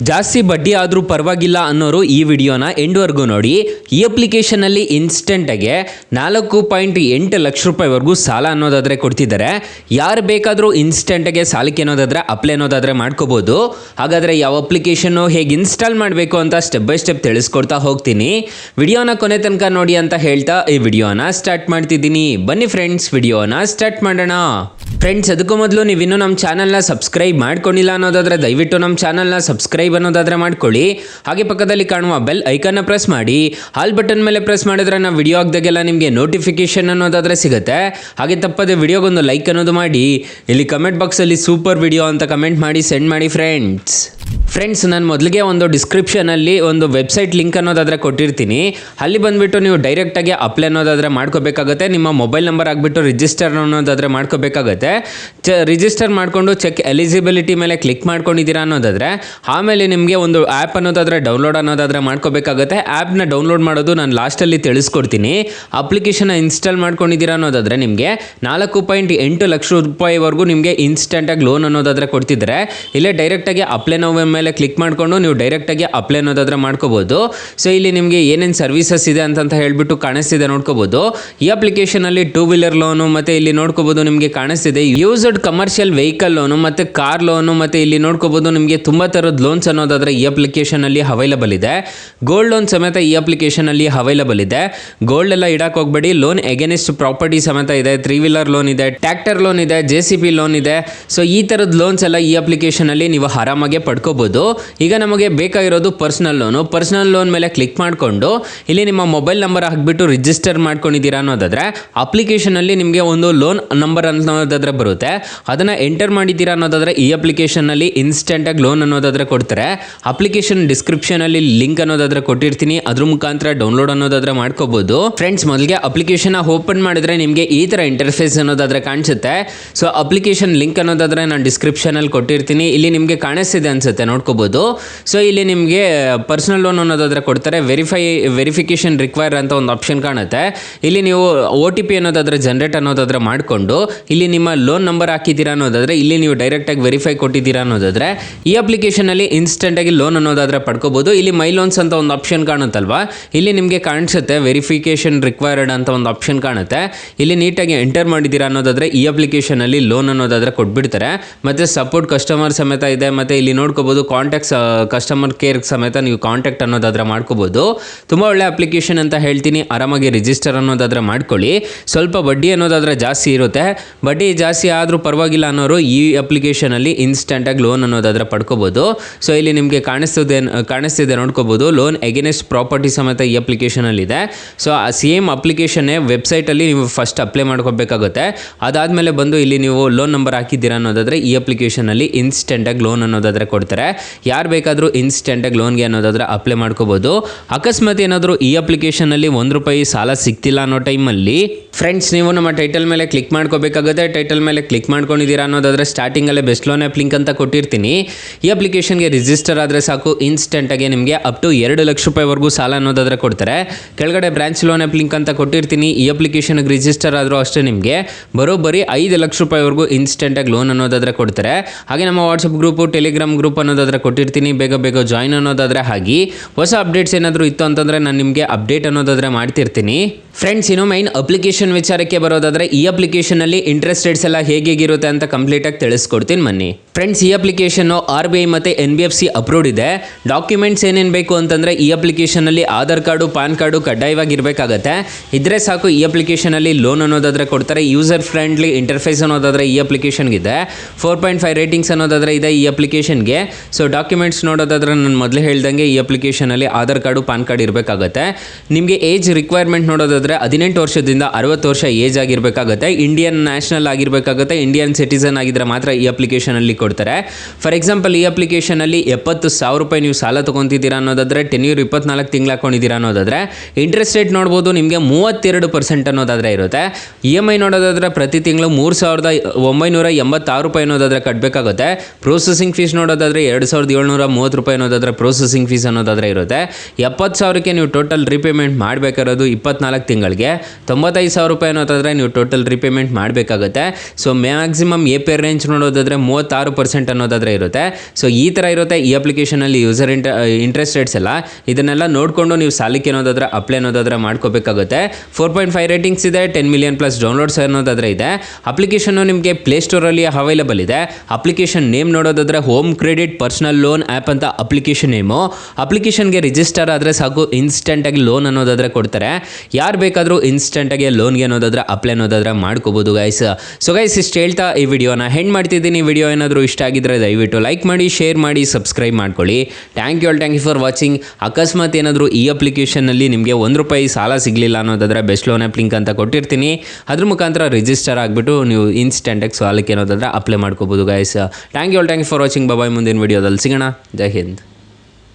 ಜಾಸ್ತಿ ಬಡ್ಡಿ ಆದರೂ ಪರವಾಗಿಲ್ಲ ಅನ್ನೋರು ಈ ವಿಡಿಯೋನ ಎಂಡ್ವರೆಗೂ ನೋಡಿ. ಈ ಅಪ್ಲಿಕೇಶನಲ್ಲಿ ಇನ್ಸ್ಟೆಂಟಾಗೆ 4.8 ಲಕ್ಷ ರೂಪಾಯಿವರೆಗೂ ಸಾಲ ಅನ್ನೋದಾದರೆ ಕೊಡ್ತಿದ್ದಾರೆ. ಯಾರು ಬೇಕಾದರೂ ಇನ್ಸ್ಟೆಂಟಾಗೆ ಸಾಲಕ್ಕೆ ಅನ್ನೋದಾದರೆ ಅಪ್ಲೈ ಅನ್ನೋದಾದರೆ ಮಾಡ್ಕೋಬೋದು. ಹಾಗಾದರೆ ಯಾವ ಅಪ್ಲಿಕೇಶನ್ನು ಹೇಗೆ ಇನ್ಸ್ಟಾಲ್ ಮಾಡಬೇಕು ಅಂತ ಸ್ಟೆಪ್ ಬೈ ಸ್ಟೆಪ್ ತಿಳಿಸ್ಕೊಡ್ತಾ ಹೋಗ್ತೀನಿ. ವಿಡಿಯೋನ ಕೊನೆ ತನಕ ನೋಡಿ ಅಂತ ಹೇಳ್ತಾ ಈ ವಿಡಿಯೋನ ಸ್ಟಾರ್ಟ್ ಮಾಡ್ತಿದ್ದೀನಿ. ಬನ್ನಿ ಫ್ರೆಂಡ್ಸ್, ವಿಡಿಯೋನ ಸ್ಟಾರ್ಟ್ ಮಾಡೋಣ. ಫ್ರೆಂಡ್ಸ್, ಅದಕ್ಕೂ ಮೊದಲು ನೀವಿನ್ನೂ ನಮ್ಮ ಚಾನಲ್ನ ಸಬ್ಸ್ಕ್ರೈಬ್ ಮಾಡ್ಕೊಂಡಿಲ್ಲ ಅನ್ನೋದಾದರೆ ದಯವಿಟ್ಟು ನಮ್ಮ ಚಾನಲ್ನ ಸಬ್ಸ್ಕ್ರೈಬ್ ಅನ್ನೋದಾದರೆ ಮಾಡ್ಕೊಳ್ಳಿ. ಹಾಗೆ ಪಕ್ಕದಲ್ಲಿ ಕಾಣುವ ಬೆಲ್ ಐಕನ್ನ ಪ್ರೆಸ್ ಮಾಡಿ. ಆಲ್ ಬಟನ್ ಮೇಲೆ ಪ್ರೆಸ್ ಮಾಡಿದ್ರೆ ನಾವು ವಿಡಿಯೋ ಹಾಕಿದಾಗೆಲ್ಲ ನಿಮಗೆ ನೋಟಿಫಿಕೇಶನ್ ಅನ್ನೋದಾದರೆ ಸಿಗುತ್ತೆ. ಹಾಗೆ ತಪ್ಪದೆ ವಿಡಿಯೋಗೊಂದು ಲೈಕ್ ಅನ್ನೋದು ಮಾಡಿ. ಇಲ್ಲಿ ಕಮೆಂಟ್ ಬಾಕ್ಸಲ್ಲಿ ಸೂಪರ್ ವಿಡಿಯೋ ಅಂತ ಕಮೆಂಟ್ ಮಾಡಿ ಸೆಂಡ್ ಮಾಡಿ ಫ್ರೆಂಡ್ಸ್. ನಾನು ಮೊದಲಿಗೆ ಒಂದು ಡಿಸ್ಕ್ರಿಪ್ಷನಲ್ಲಿ ಒಂದು ವೆಬ್ಸೈಟ್ ಲಿಂಕ್ ಅನ್ನೋದಾದರೆ ಕೊಟ್ಟಿರ್ತೀನಿ. ಅಲ್ಲಿ ಬಂದುಬಿಟ್ಟು ನೀವು ಡೈರೆಕ್ಟಾಗಿ ಅಪ್ಲೈ ಅನ್ನೋದಾದರೆ ಮಾಡ್ಕೋಬೇಕಾಗತ್ತೆ. ನಿಮ್ಮ ಮೊಬೈಲ್ ನಂಬರ್ ಆಗಿಬಿಟ್ಟು ರಿಜಿಸ್ಟರ್ ಅನ್ನೋದಾದರೆ ಮಾಡ್ಕೋಬೇಕಾಗತ್ತೆ. ರಿಜಿಸ್ಟರ್ ಮಾಡಿಕೊಂಡು ಚೆಕ್ ಎಲಿಜಿಬಿಲಿಟಿ ಮೇಲೆ ಕ್ಲಿಕ್ ಮಾಡ್ಕೊಂಡಿದ್ದೀರಾ ಅನ್ನೋದಾದರೆ ಆಮೇಲೆ ನಿಮಗೆ ಒಂದು ಆ್ಯಪ್ ಅನ್ನೋದಾದರೆ ಡೌನ್ಲೋಡ್ ಅನ್ನೋದಾದರೆ ಮಾಡ್ಕೋಬೇಕಾಗತ್ತೆ. ಆ್ಯಪ್ನ ಡೌನ್ಲೋಡ್ ಮಾಡೋದು ನಾನು ಲಾಸ್ಟಲ್ಲಿ ತಿಳಿಸ್ಕೊಡ್ತೀನಿ. ಅಪ್ಲಿಕೇಶನ್ನ ಇನ್ಸ್ಟಾಲ್ ಮಾಡ್ಕೊಂಡಿದ್ದೀರಾ ಅನ್ನೋದಾದರೆ ನಿಮಗೆ 4.8 ಲಕ್ಷ ರೂಪಾಯಿವರೆಗೂ ನಿಮಗೆ ಇನ್ಸ್ಟೆಂಟಾಗಿ ಲೋನ್ ಅನ್ನೋದಾದರೆ ಕೊಡ್ತಿದ್ದಾರೆ. ಇಲ್ಲೇ ಡೈರೆಕ್ಟಾಗಿ ಅಪ್ಲೈ ನಾವು ಮೇಲೆ ಕ್ಲಿಕ್ ಮಾಡಿಕೊಂಡು ನೀವು ಡೈರೆಕ್ಟಾಗಿ ಅಪ್ಲೈ ಅನ್ನೋದಾದರೆ ಮಾಡ್ಕೋಬೋದು. ಸೊ ಇಲ್ಲಿ ನಿಮಗೆ ಏನೇನು ಸರ್ವಿಸಸ್ ಇದೆ ಅಂತ ಹೇಳ್ಬಿಟ್ಟು ಕಾಣಿಸ್ತಿದೆ ನೋಡ್ಕೋಬೋದು. ಈ ಅಪ್ಲಿಕೇಶನಲ್ಲಿ 2 ವೀಲರ್ ಲೋನು ಮತ್ತು ಇಲ್ಲಿ ನೋಡ್ಕೋಬೋದು ನಿಮಗೆ ಕಾಣಿಸ್ತಿದೆ ಯೂಸ್ಡ್ ಕಮರ್ಷಿಯಲ್ ವೆಹಿಕಲ್ ಲೋನು ಮತ್ತು ಕಾರ್ ಲೋನು ಮತ್ತು ಇಲ್ಲಿ ನೋಡ್ಕೋಬೋದು ನಿಮಗೆ ತುಂಬ ಥರದ ಲೋನ್ಸ್ ಅನ್ನೋದಾದರೆ ಈ ಅಪ್ಲಿಕೇಶನಲ್ಲಿ ಅವೈಲಬಲ್ ಇದೆ. ಗೋಲ್ಡ್ ಲೋನ್ ಸಮೇತ ಈ ಅಪ್ಲಿಕೇಶನಲ್ಲಿ ಅವೈಲಬಲ್ ಇದೆ. ಗೋಲ್ಡ್ ಎಲ್ಲ ಇಡಕ್ಕೆ ಹೋಗ್ಬೇಡಿ. ಲೋನ್ ಎಗೇನೆಸ್ಟ್ ಪ್ರಾಪರ್ಟಿ ಸಮೇತ ಇದೆ. 3 ವೀಲರ್ ಲೋನ್ ಇದೆ, ಟ್ರ್ಯಾಕ್ಟರ್ ಲೋನ್ ಇದೆ, JCB ಲೋನ್ ಇದೆ. ಸೊ ಈ ಥರದ ಲೋನ್ಸ್ ಎಲ್ಲ ಈ ಅಪ್ಲಿಕೇಶನಲ್ಲಿ ನೀವು ಆರಾಮಾಗಿ ಪಡ್ಕೋಬೋದು. ಈಗ ನಮಗೆ ಬೇಕಾಗಿರೋದು ಪರ್ಸನಲ್ ಲೋನ್ ಮೇಲೆ ಕ್ಲಿಕ್ ಮಾಡಿಕೊಂಡು ಇಲ್ಲಿ ನಿಮ್ಮ ಮೊಬೈಲ್ ನಂಬರ್ ಹಾಕಿಬಿಟ್ಟು ರಿಜಿಸ್ಟರ್ ಮಾಡ್ಕೊಂಡಿದ್ದೀರಾ ಅನ್ನೋದಾದರೆ ಅಪ್ಲಿಕೇಶನಲ್ಲಿ ನಿಮಗೆ ಒಂದು ಲೋನ್ ನಂಬರ್ ಅನ್ನೋದಾದರೆ ಬರುತ್ತೆ. ಅದನ್ನು ಎಂಟರ್ ಮಾಡಿದ್ದೀರಾ ಅನ್ನೋದಾದರೆ ಈ ಅಪ್ಲಿಕೇಶನ್ನಲ್ಲಿ ಇನ್ಸ್ಟೆಂಟಾಗಿ ಲೋನ್ ಅನ್ನೋದಾದರೆ ಕೊಡ್ತಾರೆ. ಅಪ್ಲಿಕೇಶನ್ ಡಿಸ್ಕ್ರಿಪ್ಷನಲ್ಲಿ ಲಿಂಕ್ ಅನ್ನೋದಾದರೆ ಕೊಟ್ಟಿರ್ತೀನಿ. ಅದ್ರ ಮುಖಾಂತರ ಡೌನ್ಲೋಡ್ ಅನ್ನೋದಾದರೆ ಮಾಡ್ಕೋಬೋದು. ಫ್ರೆಂಡ್ಸ್, ಮೊದಲಿಗೆ ಅಪ್ಲಿಕೇಶನ್ ಓಪನ್ ಮಾಡಿದ್ರೆ ನಿಮಗೆ ಈ ಥರ ಇಂಟರ್ಫೇಸ್ ಅನ್ನೋದಾದರೆ ಕಾಣಿಸುತ್ತೆ. ಸೊ ಅಪ್ಲಿಕೇಶನ್ ಲಿಂಕ್ ಅನ್ನೋದಾದರೆ ನಾನು ಡಿಸ್ಕ್ರಿಪ್ಷನಲ್ಲಿ ಕೊಟ್ಟಿರ್ತೀನಿ. ಇಲ್ಲಿ ನಿಮಗೆ ಕಾಣಿಸ್ತಿದೆ ಅನ್ಸುತ್ತೆ ನೋಡ್ಕೋಬೋದು. ಸೊ ಇಲ್ಲಿ ನಿಮಗೆ ಪರ್ಸನಲ್ ಲೋನ್ ಅನ್ನೋದಾದರೆ ಕೊಡ್ತಾರೆ. ವೆರಿಫಿಕೇಷನ್ ರಿಕ್ವೈರ್ ಅಂತ ಒಂದು ಆಪ್ಷನ್ ಕಾಣುತ್ತೆ. ಇಲ್ಲಿ ನೀವು OTP ಅನ್ನೋದಾದರೆ ಜನರೇಟ್ ಅನ್ನೋದಾದರೆ ಮಾಡಿಕೊಂಡು ಇಲ್ಲಿ ನಿಮ್ಮ ಲೋನ್ ನಂಬರ್ ಹಾಕಿದ್ದೀರಾ ಅನ್ನೋದಾದರೆ ಇಲ್ಲಿ ನೀವು ಡೈರೆಕ್ಟಾಗಿ ವೆರಿಫೈ ಕೊಟ್ಟಿದ್ದೀರಾ ಅನ್ನೋದಾದರೆ ಈ ಅಪ್ಲಿಕೇಶನಲ್ಲಿ ಇನ್ಸ್ಟೆಂಟಾಗಿ ಲೋನ್ ಅನ್ನೋದಾದರೆ ಪಡ್ಕೋಬೋದು. ಇಲ್ಲಿ ಮೈ ಲೋನ್ಸ್ ಅಂತ ಒಂದು ಆಪ್ಷನ್ ಕಾಣುತ್ತಲ್ವಾ, ಇಲ್ಲಿ ನಿಮಗೆ ಕಾಣಿಸುತ್ತೆ ವೆರಿಫಿಕೇಷನ್ ರಿಕ್ವೈರ್ಡ್ ಅಂತ ಒಂದು ಆಪ್ಷನ್ ಕಾಣುತ್ತೆ. ಇಲ್ಲಿ ನೀಟಾಗಿ ಎಂಟರ್ ಮಾಡಿದ್ದೀರಾ ಅನ್ನೋದಾದರೆ ಈ ಅಪ್ಲಿಕೇಶನಲ್ಲಿ ಲೋನ್ ಅನ್ನೋದಾದರೆ ಕೊಟ್ಬಿಡ್ತಾರೆ. ಮತ್ತು ಸಪೋರ್ಟ್ ಕಸ್ಟಮರ್ ಸಮೇತ ಇದೆ. ಮತ್ತು ಇಲ್ಲಿ ನೋಡ್ಕೋಬೋದು ಕಾಂಟ್ಯಾಕ್ಟ್ಸ್ ಕಸ್ಟಮರ್ ಕೇರ್ ಸಮೇತ ನೀವು ಕಾಂಟ್ಯಾಕ್ಟ್ ಅನ್ನೋದಾದರೆ ಮಾಡ್ಕೋಬೋದು. ತುಂಬ ಒಳ್ಳೆ ಅಪ್ಲಿಕೇಶನ್ ಅಂತ ಹೇಳ್ತೀನಿ. ಆರಾಮಾಗಿ ರಿಜಿಸ್ಟರ್ ಅನ್ನೋದಾದರೆ ಮಾಡ್ಕೊಳ್ಳಿ. ಸ್ವಲ್ಪ ಬಡ್ಡಿ ಅನ್ನೋದಾದರೆ ಜಾಸ್ತಿ ಇರುತ್ತೆ. ಬಡ್ಡಿ ಜಾಸ್ತಿ ಆದರೂ ಪರವಾಗಿಲ್ಲ ಅನ್ನೋರು ಈ ಅಪ್ಲಿಕೇಶನಲ್ಲಿ ಇನ್ಸ್ಟೆಂಟಾಗಿ ಲೋನ್ ಅನ್ನೋದಾದರೆ ಪಡ್ಕೋಬೋದು. ಸೊ ಇಲ್ಲಿ ನಿಮಗೆ ಕಾಣಿಸ್ತಿದೆ ನೋಡ್ಕೋಬೋದು. ಲೋನ್ ಎಗೇನೆಸ್ಟ್ ಪ್ರಾಪರ್ಟಿ ಸಮೇತ ಈ ಅಪ್ಲಿಕೇಶನಲ್ಲಿದೆ. ಸೊ ಆ ಸೇಮ್ ಅಪ್ಲಿಕೇಶನ್ನೇ ವೆಬ್ಸೈಟಲ್ಲಿ ನೀವು ಫಸ್ಟ್ ಅಪ್ಲೈ ಮಾಡ್ಕೋಬೇಕಾಗುತ್ತೆ. ಅದಾದಮೇಲೆ ಬಂದು ಇಲ್ಲಿ ನೀವು ಲೋನ್ ನಂಬರ್ ಹಾಕಿದ್ದೀರಾ ಅನ್ನೋದಾದರೆ ಈ ಅಪ್ಲಿಕೇಶನಲ್ಲಿ ಇನ್ಸ್ಟೆಂಟಾಗಿ ಲೋನ್ ಅನ್ನೋದಾದರೆ ಕೊಡ್ತಾರೆ. ಯಾರು ಬೇಕಾದರೂ ಇನ್ಸ್ಟೆಂಟಾಗಿ ಲೋನ್ಗೆ ಅನ್ನೋದಾದರೆ ಅಪ್ಲೈ ಮಾಡ್ಕೋಬೋದು. ಅಕಸ್ಮಾತ್ ಏನಾದರೂ ಈ ಅಪ್ಲಿಕೇಶನಲ್ಲಿ ₹1 ಸಾಲ ಸಿಗ್ತಿಲ್ಲ ಅನ್ನೋ ಟೈಮಲ್ಲಿ ಫ್ರೆಂಡ್ಸ್ ನೀವು ನಮ್ಮ ಟೈಟಲ್ ಮೇಲೆ ಕ್ಲಿಕ್ ಮಾಡ್ಕೋಬೇಕಾಗುತ್ತೆ. ಟೈಟಲ್ ಮೇಲೆ ಕ್ಲಿಕ್ ಮಾಡ್ಕೊಂಡಿದ್ದೀರಾ ಅನ್ನೋದಾದರೆ ಸ್ಟಾರ್ಟಿಂಗಲ್ಲೇ ಬೆಸ್ಟ್ ಲೋನ್ ಆ್ಯಪ್ ಲಿಂಕ್ ಅಂತ ಕೊಟ್ಟಿರ್ತೀನಿ. ಈ ಅಪ್ಲಿಕೇಶನ್ಗೆ ರಿಜಿಸ್ಟರ್ ಆದರೆ ಸಾಕು, ಇನ್ಸ್ಟೆಂಟಾಗಿ ನಿಮಗೆ ಅಪ್ ಟು 2 ಲಕ್ಷ ರೂಪಾಯಿವರೆಗೂ ಸಾಲ ಅನ್ನೋದಾದರೆ ಕೊಡ್ತಾರೆ. ಕೆಳಗಡೆ ಬ್ರಾಂಚ್ ಲೋನ್ ಆ್ಯಪ್ ಲಿಂಕ್ ಅಂತ ಕೊಟ್ಟಿರ್ತೀನಿ. ಈ ಅಪ್ಲಿಕೇಶನ್ಗೆ ರಿಜಿಸ್ಟರ್ ಆದರೂ ಅಷ್ಟೇ ನಿಮಗೆ ಬರೋಬ್ಬರಿ 5 ಲಕ್ಷ ರೂಪಾಯಿವರೆಗೂ ಇನ್ಸ್ಟೆಂಟಾಗಿ ಲೋನ್ ಅನ್ನೋದಾದರೆ ಕೊಡ್ತಾರೆ. ಹಾಗೆ ನಮ್ಮ ವಾಟ್ಸಪ್ ಗ್ರೂಪು, ಟೆಲಿಗ್ರಾಮ್ ಗ್ರೂಪ್ ಅನ್ನೋದಾದರೆ ಕೊಟ್ಟಿರ್ತೀನಿ. ಬೇಗ ಜಾಯ್ನ್ ಅನ್ನೋದಾದರೆ ಆಗಿ ಹೊಸ ಅಪ್ಡೇಟ್ಸ್ ಏನಾದರೂ ಇತ್ತು ಅಂತಂದರೆ ನಾನು ನಿಮಗೆ ಅಪ್ಡೇಟ್ ಅನ್ನೋದಾದರೆ ಮಾಡ್ತಿರ್ತೀನಿ. ಫ್ರೆಂಡ್ಸ್, ಇನ್ನು ಮೈನ್ ಅಪ್ಲಿಕೇಶನ್ ವಿಚಾರಕ್ಕೆ ಬರೋದಾದರೆ ಈ ಅಪ್ಲಿಕೇಶನಲ್ಲಿ ಇಂಟ್ರೆಸ್ಟ್ ರೇಟ್ಸ್ ಎಲ್ಲ ಹೇಗಿರುತ್ತೆ ಅಂತ ಕಂಪ್ಲೀಟಾಗಿ ತಿಳಿಸ್ಕೊಡ್ತೀನಿ ಬನ್ನಿ. ಫ್ರೆಂಡ್ಸ್, ಈ ಅಪ್ಲಿಕೇಶನ್ನು RBI ಮತ್ತು NBFC ಅಪ್ರೂವ್ಡ್ ಇದೆ. ಡಾಕ್ಯುಮೆಂಟ್ಸ್ ಏನೇನು ಬೇಕು ಅಂತಂದರೆ ಈ ಅಪ್ಲಿಕೇಶನಲ್ಲಿ ಆಧಾರ್ ಕಾರ್ಡು, ಪಾನ್ ಕಾರ್ಡು ಕಡ್ಡಾಯವಾಗಿ ಇರಬೇಕಾಗತ್ತೆ. ಇದ್ರೆ ಸಾಕು ಈ ಅಪ್ಲಿಕೇಶನಲ್ಲಿ ಲೋನ್ ಅನ್ನೋದಾದರೆ ಕೊಡ್ತಾರೆ. ಯೂಸರ್ ಫ್ರೆಂಡ್ಲಿ ಇಂಟರ್ಫೇಸ್ ಅನ್ನೋದಾದರೆ ಈ ಅಪ್ಲಿಕೇಶನ್ಗಿದೆ. 4.5 ರೇಟಿಂಗ್ಸ್ ಅನ್ನೋದಾದರೆ ಇದೆ ಈ ಅಪ್ಲಿಕೇಶನ್ಗೆ. ಸೊ ಡಾಕ್ಯುಮೆಂಟ್ಸ್ ನೋಡೋದಾದರೆ ನಾನು ಮೊದಲೇ ಹೇಳ್ದಂಗೆ ಈ ಅಪ್ಲಿಕೇಶನಲ್ಲಿ ಆಧಾರ್ ಕಾರ್ಡು, ಪಾನ್ ಕಾರ್ಡ್ ಇರಬೇಕಾಗತ್ತೆ. ನಿಮಗೆ ಏಜ್ ರಿಕ್ವೈರ್ಮೆಂಟ್ ನೋಡೋದಾದರೆ 18 ವರ್ಷದಿಂದ 60 ವರ್ಷ ಏಜ್ ಆಗಿರಬೇಕಾಗತ್ತೆ. ಇಂಡಿಯನ್ ನ್ಯಾಷನಲ್ ಆಗಿರಬೇಕಾಗತ್ತೆ. ಇಂಡಿಯನ್ ಸಿಟಿಸನ್ ಆಗಿದ್ರೆ ಮಾತ್ರ ಈ ಅಪ್ಲಿಕೇಶನಲ್ಲಿ ಕೊಡ್ತಾರೆ. ಫಾರ್ ಎಕ್ಸಾಂಪಲ್ ಈ ಅಪ್ಲಿಕೇಶನಲ್ಲಿ 70,000 ರೂಪಾಯಿ ನೀವು ಸಾಲ ತೊಗೊತಿದ್ದೀರಾ ಅನ್ನೋದಾದರೆ ಟೆನ್ಯೂರ್ 24 ತಿಂಗಳು ಹಾಕೊಂಡಿದ್ದೀರಾ ಅನ್ನೋದಾದರೆ ಇಂಟ್ರೆಸ್ಟ್ ರೇಟ್ ನೋಡ್ಬೋದು ನಿಮಗೆ 32% ಅನ್ನೋದಾದರೆ ಇರುತ್ತೆ. EMI ನೋಡೋದಾದರೆ ಪ್ರತಿ ತಿಂಗಳು 3,986 ರೂಪಾಯಿ ಅನ್ನೋದಾದರೆ ಕಟ್ಟಬೇಕಾಗುತ್ತೆ. ಪ್ರೊಸೆಸಿಂಗ್ ಫೀಸ್ ನೋಡೋದಾದರೆ 2,730 ರೂಪಾಯಿ ಅನ್ನೋದಾದರೆ ಪ್ರೊಸೆಸಿಂಗ್ ಫೀಸ್ ಅನ್ನೋದಾದರೆ ಇರುತ್ತೆ. 70,000ಕ್ಕೆ ನೀವು ಟೋಟಲ್ ರೀಪೇಮೆಂಟ್ ಮಾಡಬೇಕಾಗಿರೋದು 24 ತಿಂಗಳಿಗೆ. 95,000 ರೂಪಾಯಿ ಅನ್ನೋದಾದರೆ ನೀವು ಟೋಟಲ್ ರೀಪೇಮೆಂಟ್ ಮಾಡಬೇಕಾಗುತ್ತೆ. So maximum A P range ನೋಡೋದಾದರೆ 36% ಅನ್ನೋದಾದರೆ ಇರುತ್ತೆ. ಸೊ ಈ ಥರ ಇರುತ್ತೆ ಈ ಅಪ್ಲಿಕೇಶನಲ್ಲಿ ಯೂಸರ್ ಇಂಟ್ರೆಸ್ಟ್ ರೇಟ್ಸ್ ಎಲ್ಲ. ಇದನ್ನೆಲ್ಲ ನೋಡಿಕೊಂಡು ನೀವು ಸಾಲಕ್ಕೆ ಅನ್ನೋದಾದರೆ ಅಪ್ಲೈ ಅನ್ನೋದಾದರೆ ಮಾಡ್ಕೋಬೇಕಾಗುತ್ತೆ. 4.5 ರೇಟಿಂಗ್ಸ್ ಇದೆ, 10 ಮಿಲಿಯನ್ ಪ್ಲಸ್ ಡೌನ್ಲೋಡ್ಸ್ ಅನ್ನೋದಾದರೆ ಇದೆ. ಅಪ್ಲಿಕೇಶನ್ನು ನಿಮಗೆ ಪ್ಲೇಸ್ಟೋರಲ್ಲಿ ಅವೈಲೇಬಲ್ ಇದೆ. ಅಪ್ಲಿಕೇಶನ್ ನೇಮ್ ನೋಡೋದಾದರೆ home credit personal loan app ಅಂತ ಅಪ್ಲಿಕೇಶನ್ ನೇಮು. ಅಪ್ಲಿಕೇಶನ್ಗೆ ರಿಜಿಸ್ಟರ್ ಆದರೆ ಸಾಕು, ಇನ್ಸ್ಟೆಂಟಾಗಿ ಲೋನ್ ಅನ್ನೋದಾದರೆ ಕೊಡ್ತಾರೆ. ಯಾರು ಬೇಕಾದರೂ ಇನ್ಸ್ಟೆಂಟಾಗಿ ಲೋನ್ಗೆ ಅನ್ನೋದಾದರೆ ಅಪ್ಲೈ ಅನ್ನೋದಾದರೆ ಮಾಡ್ಕೋಬೋದು ಗೈಸ್. ಸೊ ಗೈಸ್ ಇಷ್ಟು ಹೇಳ್ತಾ ಈ ವಿಡಿಯೋನ ಹೆಂಡ್ ಮಾಡ್ತಿದ್ದೀನಿ. ವಿಡಿಯೋ ಏನಾದರೂ ಇಷ್ಟ ಆಗಿದ್ರೆ ದಯವಿಟ್ಟು ಲೈಕ್ ಮಾಡಿ, ಶೇರ್ ಮಾಡಿ, ಸಬ್ಸ್ಕ್ರೈಬ್ ಮಾಡ್ಕೊಳ್ಳಿ. Thank you for watching. ಅಕಸ್ಮಾತ್ ಏನಾದರೂ ಈ ಅಪ್ಲಿಕೇಶನ್ನಲ್ಲಿ ನಿಮಗೆ ₹1 ಸಾಲ ಸಿಗಲಿಲ್ಲ ಅನ್ನೋದಾದರೆ ಬೆಸ್ಟ್ ಲೋನ್ ಆ್ಯಪ್ ಲಿಂಕ್ ಅಂತ ಕೊಟ್ಟಿರ್ತೀನಿ. ಅದ್ರ ಮುಖಾಂತರ ರಿಜಿಸ್ಟರ್ ಆಗಿಬಿಟ್ಟು ನೀವು ಇನ್ಸ್ಟೆಂಟಾಗಿ ಸಾಲಕ್ಕೆ ಅನ್ನೋದಾದರೆ ಅಪ್ಲೈ ಮಾಡ್ಕೋಬೋದು guys. Thank you for watching. Bye, ಮುಂದಿನ ವಿಡಿಯೋದಲ್ಲಿ ಸಿಗೋಣ. ಜೈ ಹಿಂದ್.